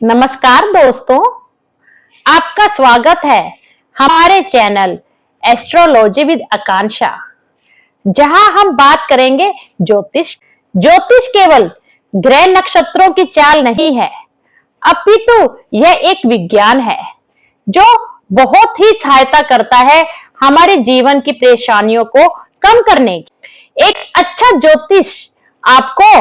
नमस्कार दोस्तों, आपका स्वागत है हमारे चैनल एस्ट्रोलॉजी विद आकांक्षा, जहां हम बात करेंगे ज्योतिष। ज्योतिष केवल ग्रह नक्षत्रों की चाल नहीं है, अपितु यह एक विज्ञान है जो बहुत ही सहायता करता है हमारे जीवन की परेशानियों को कम करने की। एक अच्छा ज्योतिष आपको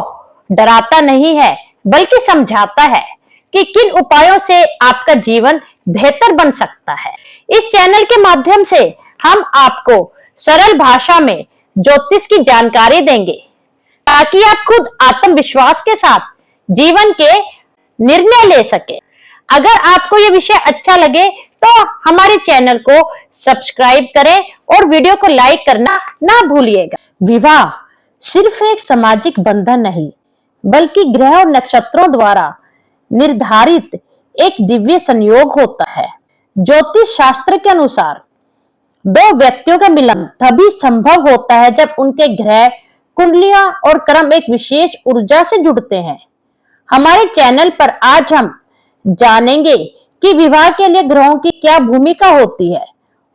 डराता नहीं है, बल्कि समझाता है कि किन उपायों से आपका जीवन बेहतर बन सकता है। इस चैनल के माध्यम से हम आपको सरल भाषा में ज्योतिष की जानकारी देंगे, ताकि आप खुद आत्मविश्वास के साथ जीवन के निर्णय ले सके। अगर आपको यह विषय अच्छा लगे तो हमारे चैनल को सब्सक्राइब करें और वीडियो को लाइक करना ना भूलिएगा। विवाह सिर्फ एक सामाजिक बंधन नहीं, बल्कि ग्रह और नक्षत्रों द्वारा निर्धारित एक दिव्य संयोग होता है। ज्योतिष शास्त्र के अनुसार दो व्यक्तियों का मिलन तभी संभव होता है जब उनके ग्रह, कुंडलियां और कर्म एक विशेष ऊर्जा से जुड़ते हैं। हमारे चैनल पर आज हम जानेंगे कि विवाह के लिए ग्रहों की क्या भूमिका होती है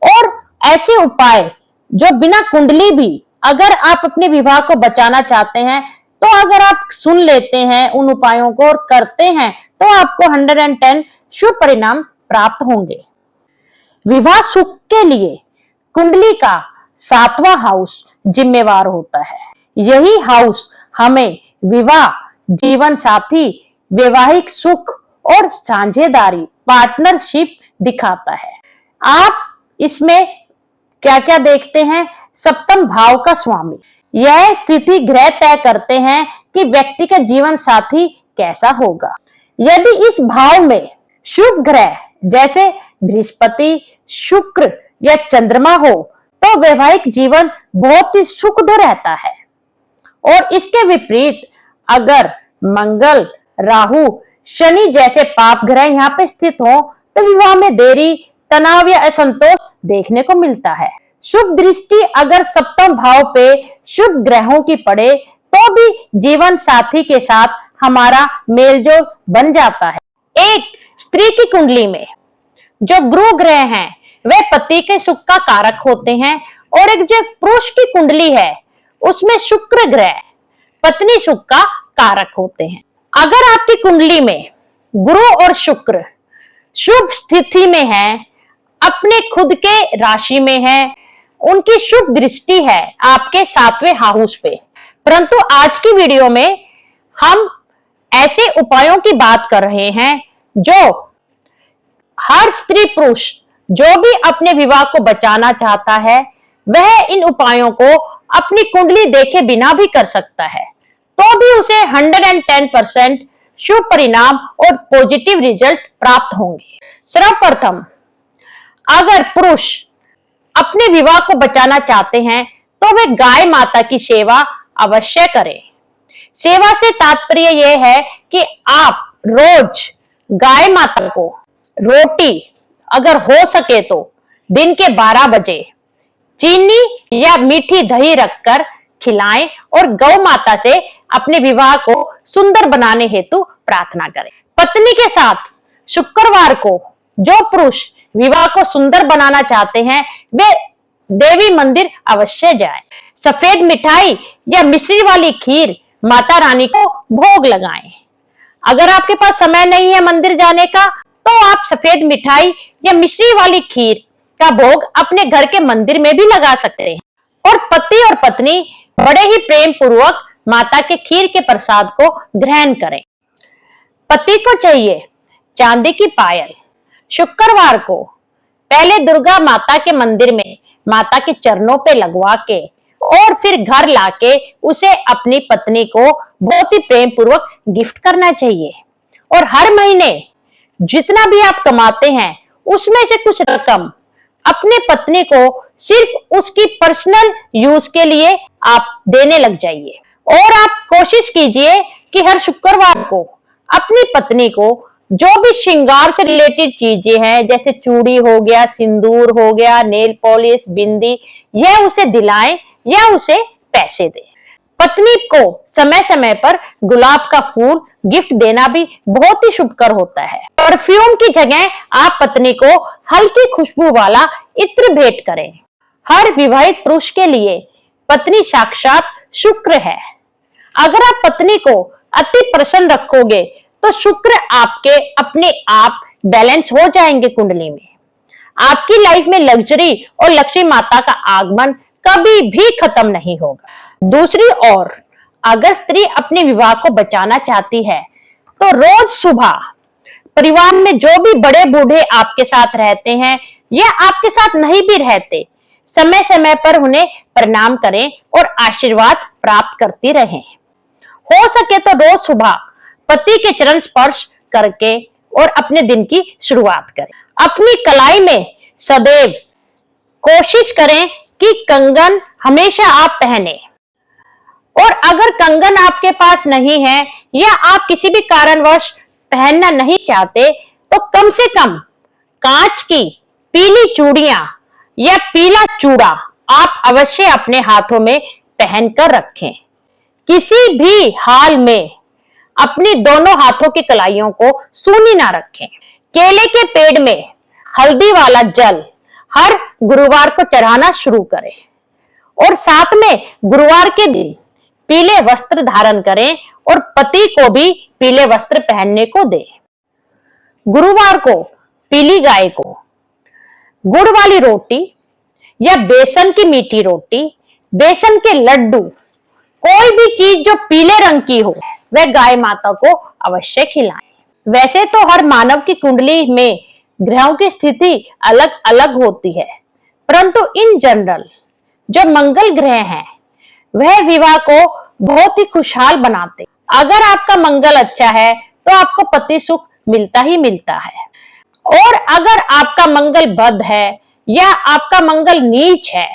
और ऐसे उपाय जो बिना कुंडली भी अगर आप अपने विवाह को बचाना चाहते हैं तो अगर आप सुन लेते हैं उन उपायों को और करते हैं तो आपको 110 शुभ परिणाम प्राप्त होंगे। विवाह सुख के लिए कुंडली का 7वां हाउस जिम्मेवार होता है। यही हाउस हमें विवाह, जीवन साथी, वैवाहिक सुख और साझेदारी, पार्टनरशिप दिखाता है। आप इसमें क्या क्या देखते हैं? सप्तम भाव का स्वामी, यह स्थिति ग्रह तय करते हैं कि व्यक्ति का जीवन साथी कैसा होगा। यदि इस भाव में शुभ ग्रह जैसे बृहस्पति, शुक्र या चंद्रमा हो तो वैवाहिक जीवन बहुत ही सुखद रहता है। और इसके विपरीत अगर मंगल, राहु, शनि जैसे पाप ग्रह यहाँ पे स्थित हो तो विवाह में देरी, तनाव या असंतोष देखने को मिलता है। शुभ दृष्टि अगर सप्तम भाव पे शुभ ग्रहों की पड़े तो भी जीवन साथी के साथ हमारा मेलजोल बन जाता है। एक स्त्री की कुंडली में जो गुरु ग्रह हैं वे पति के सुख का कारक होते हैं, और एक जो पुरुष की कुंडली है उसमें शुक्र ग्रह पत्नी सुख का कारक होते हैं। अगर आपकी कुंडली में गुरु और शुक्र शुभ स्थिति में है, अपने खुद के राशि में है, उनकी शुभ दृष्टि है आपके 7वें हाउस पे। परंतु आज की वीडियो में हम ऐसे उपायों की बात कर रहे हैं जो हर स्त्री पुरुष जो भी अपने विवाह को बचाना चाहता है वह इन उपायों को अपनी कुंडली देखे बिना भी कर सकता है, तो भी उसे 110% शुभ परिणाम और पॉजिटिव रिजल्ट प्राप्त होंगे। सर्वप्रथम अगर पुरुष अपने विवाह को बचाना चाहते हैं तो वे गाय माता की सेवा अवश्य करें। सेवा से तात्पर्य यह है कि आप रोज गाय माता को रोटी अगर हो सके तो दिन के 12 बजे चीनी या मीठी दही रखकर खिलाएं और गौ माता से अपने विवाह को सुंदर बनाने हेतु प्रार्थना करें। पत्नी के साथ शुक्रवार को जो पुरुष विवाह को सुंदर बनाना चाहते हैं वे देवी मंदिर अवश्य जाएं। सफेद मिठाई या मिश्री वाली खीर माता रानी को भोग लगाएं। अगर आपके पास समय नहीं है मंदिर जाने का तो आप सफेद मिठाई या मिश्री वाली खीर का भोग अपने घर के मंदिर में भी लगा सकते हैं। और पति और पत्नी बड़े ही प्रेम पूर्वक माता के खीर के प्रसाद को ग्रहण करें। पति को चाहिए चांदी की पायल। शुक्रवार को पहले दुर्गा माता के मंदिर में माता के चरणों पे लगवा के और फिर घर लाके उसे अपनी पत्नी को बहुत ही प्रेम पूर्वक गिफ्ट करना चाहिए। और हर महीने जितना भी आप कमाते हैं उसमें से कुछ रकम अपने पत्नी को सिर्फ उसकी पर्सनल यूज के लिए आप देने लग जाइए। और आप कोशिश कीजिए कि हर शुक्रवार को अपनी पत्नी को जो भी श्रृंगार से रिलेटेड चीजें हैं जैसे चूड़ी हो गया, सिंदूर हो गया, नेल पॉलिश, बिंदी, यह उसे दिलाएं या उसे पैसे दें। पत्नी को समय समय पर गुलाब का फूल गिफ्ट देना भी बहुत ही शुभकर होता है। परफ्यूम की जगह आप पत्नी को हल्की खुशबू वाला इत्र भेंट करें। हर विवाहित पुरुष के लिए पत्नी साक्षात शुक्र है। अगर आप पत्नी को अति प्रसन्न रखोगे तो शुक्र आपके अपने आप बैलेंस हो जाएंगे कुंडली में। आपकी लाइफ में लग्जरी और लक्ष्मी माता का आगमन कभी भी खत्म नहीं होगा। दूसरी ओर अगर स्त्री अपने विवाह को बचाना चाहती है तो रोज सुबह परिवार में जो भी बड़े बूढ़े आपके साथ रहते हैं या आपके साथ नहीं भी रहते, समय समय पर उन्हें प्रणाम करें और आशीर्वाद प्राप्त करती रहें। हो सके तो रोज सुबह पति के चरण स्पर्श करके और अपने दिन की शुरुआत करें। अपनी कलाई में सदैव कोशिश करें कि कंगन हमेशा आप पहने, और अगर कंगन आपके पास नहीं है या आप किसी भी कारणवश पहनना नहीं चाहते तो कम से कम कांच की पीली चूड़ियां या पीला चूड़ा आप अवश्य अपने हाथों में पहनकर रखें। किसी भी हाल में अपनी दोनों हाथों की कलाइयों को सूनी ना रखें। केले के पेड़ में हल्दी वाला जल हर गुरुवार को चढ़ाना शुरू करें और साथ में गुरुवार के दिन पीले वस्त्र धारण करें और पति को भी पीले वस्त्र पहनने को दें। गुरुवार को पीली गाय को गुड़ वाली रोटी या बेसन की मीठी रोटी, बेसन के लड्डू, कोई भी चीज जो पीले रंग की हो वह गाय माता को अवश्य खिलाएं। वैसे तो हर मानव की कुंडली में ग्रहों की स्थिति अलग अलग होती है, परंतु इन जनरल जो मंगल ग्रह हैं वह विवाह को बहुत ही खुशहाल बनाते। अगर आपका मंगल अच्छा है तो आपको पति सुख मिलता ही मिलता है, और अगर आपका मंगल बद है या आपका मंगल नीच है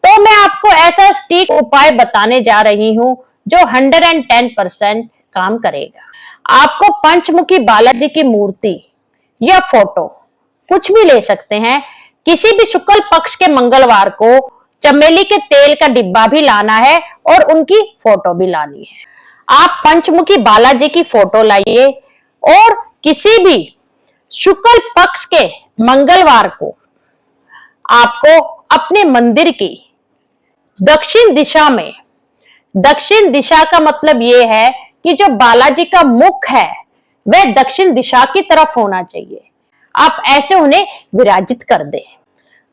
तो मैं आपको ऐसा सटीक उपाय बताने जा रही हूँ जो 110% काम करेगा। आपको पंचमुखी बालाजी की मूर्ति या फोटो कुछ भी ले सकते हैं। किसी भी शुक्ल पक्ष के मंगलवार को चमेली के तेल का डिब्बा भी लाना है और उनकी फोटो भी लानी है। आप पंचमुखी बालाजी की फोटो लाइए और किसी भी शुक्ल पक्ष के मंगलवार को आपको अपने मंदिर की दक्षिण दिशा में, दक्षिण दिशा का मतलब यह है कि जो बालाजी का मुख है वह दक्षिण दिशा की तरफ होना चाहिए। आप ऐसे उन्हें विराजित कर दें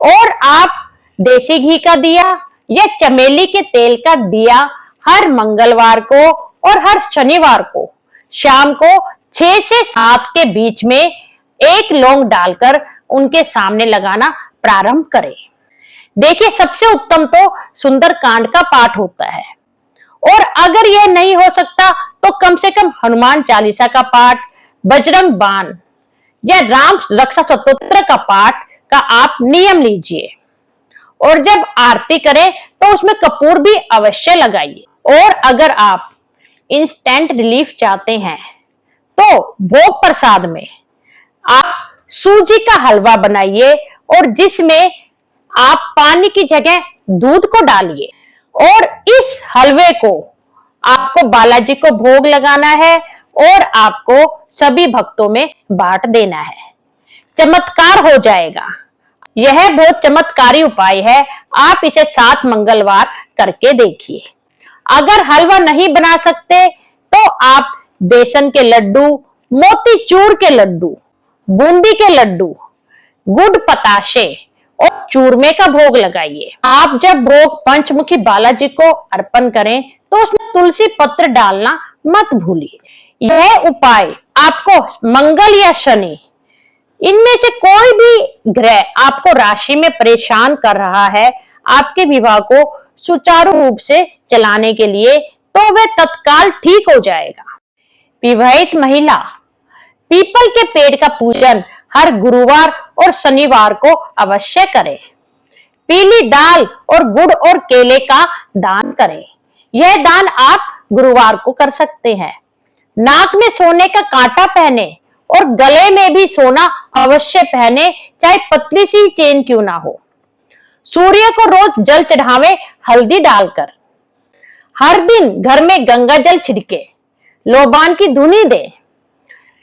और आप देसी घी का दिया या चमेली के तेल का दिया हर मंगलवार को और हर शनिवार को शाम को 6 से 7 के बीच में एक लौंग डालकर उनके सामने लगाना प्रारंभ करें। देखिए, सबसे उत्तम तो सुंदर कांड का पाठ होता है, और अगर यह नहीं हो सकता तो कम से कम हनुमान चालीसा का पाठ, बजरंग बाण या राम रक्षा स्तोत्र का पाठ का आप नियम लीजिए, और जब आरती करें तो उसमें कपूर भी अवश्य लगाइए। और अगर आप इंस्टेंट रिलीफ चाहते हैं तो भोग प्रसाद में आप सूजी का हलवा बनाइए और जिसमें आप पानी की जगह दूध को डालिए, और इस हलवे को आपको बालाजी को भोग लगाना है और आपको सभी भक्तों में बांट देना है। चमत्कार हो जाएगा। यह बहुत चमत्कारी उपाय है। आप इसे 7 मंगलवार करके देखिए। अगर हलवा नहीं बना सकते तो आप बेसन के लड्डू, मोतीचूर के लड्डू, बूंदी के लड्डू, गुड़ पताशे और चूरमे का भोग लगाइए। आप जब भोग पंचमुखी बालाजी को अर्पण करें तो उसमें तुलसी पत्र डालना मत भूलिए। यह उपाय आपको मंगल या शनि, इनमें से कोई भी ग्रह आपको राशि में परेशान कर रहा है आपके विवाह को सुचारू रूप से चलाने के लिए, तो वह तत्काल ठीक हो जाएगा। विवाहित महिला पीपल के पेड़ का पूजन हर गुरुवार और शनिवार को अवश्य करें। पीली दाल और गुड़ और केले का दान करें। यह दान आप गुरुवार को कर सकते हैं। नाक में सोने का कांटा पहने और गले में भी सोना अवश्य पहने, चाहे पतली सी चेन क्यों ना हो। सूर्य को रोज जल चढ़ावे हल्दी डालकर। हर दिन घर में गंगा जल छिड़के। लोबान की धुनी दें,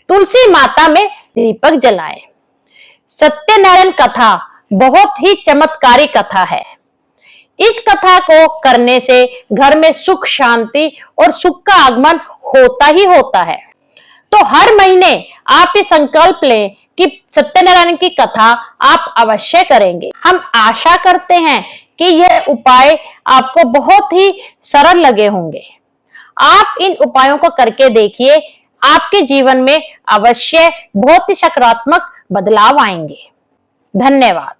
तुलसी माता में दीपक जलाएं। सत्यनारायण कथा बहुत ही चमत्कारी कथा है। इस कथा को करने से घर में सुख शांति और सुख का आगमन होता ही होता है। तो हर महीने आप ये संकल्प लें कि सत्यनारायण की कथा आप अवश्य करेंगे। हम आशा करते हैं कि यह उपाय आपको बहुत ही सरल लगे होंगे। आप इन उपायों को करके देखिए, आपके जीवन में अवश्य बहुत ही सकारात्मक बदलाव आएंगे। धन्यवाद।